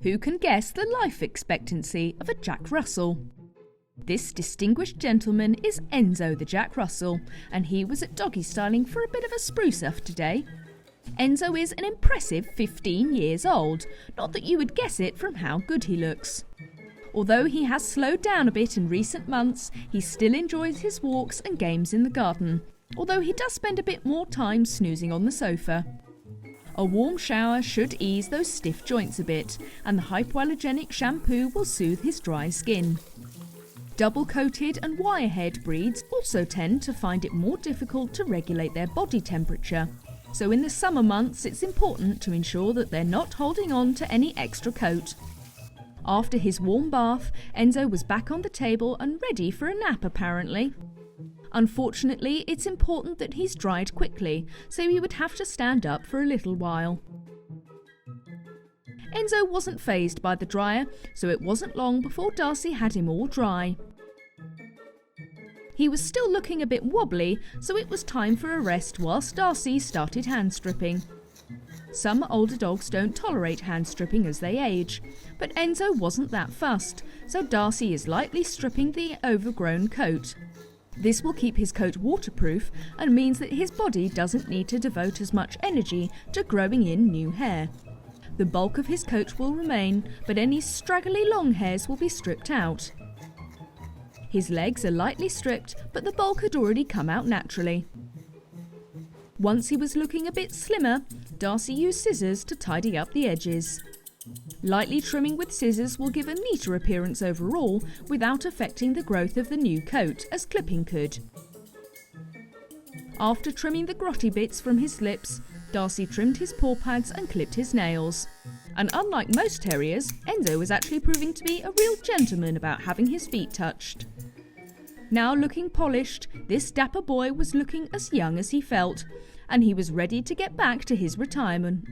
Who can guess the life expectancy of a Jack Russell? This distinguished gentleman is Enzo the Jack Russell, and he was at Doggy styling for a bit of a spruce-up today. Enzo is an impressive 15 years old, not that you would guess it from how good he looks. Although he has slowed down a bit in recent months, he still enjoys his walks and games in the garden, although he does spend a bit more time snoozing on the sofa. A warm shower should ease those stiff joints a bit, and the hypoallergenic shampoo will soothe his dry skin. Double-coated and wire-haired breeds also tend to find it more difficult to regulate their body temperature, so in the summer months it's important to ensure that they're not holding on to any extra coat. After his warm bath, Enzo was back on the table and ready for a nap apparently. Unfortunately, it's important that he's dried quickly, so he would have to stand up for a little while. Enzo wasn't fazed by the dryer, so it wasn't long before Darcy had him all dry. He was still looking a bit wobbly, so it was time for a rest whilst Darcy started hand stripping. Some older dogs don't tolerate hand stripping as they age, but Enzo wasn't that fussed, so Darcy is lightly stripping the overgrown coat. This will keep his coat waterproof and means that his body doesn't need to devote as much energy to growing in new hair. The bulk of his coat will remain, but any straggly long hairs will be stripped out. His legs are lightly stripped, but the bulk had already come out naturally. Once he was looking a bit slimmer, Darcy used scissors to tidy up the edges. Lightly trimming with scissors will give a neater appearance overall without affecting the growth of the new coat, as clipping could. After trimming the grotty bits from his lips, Darcy trimmed his paw pads and clipped his nails. And unlike most terriers, Enzo was actually proving to be a real gentleman about having his feet touched. Now looking polished, this dapper boy was looking as young as he felt, and he was ready to get back to his retirement.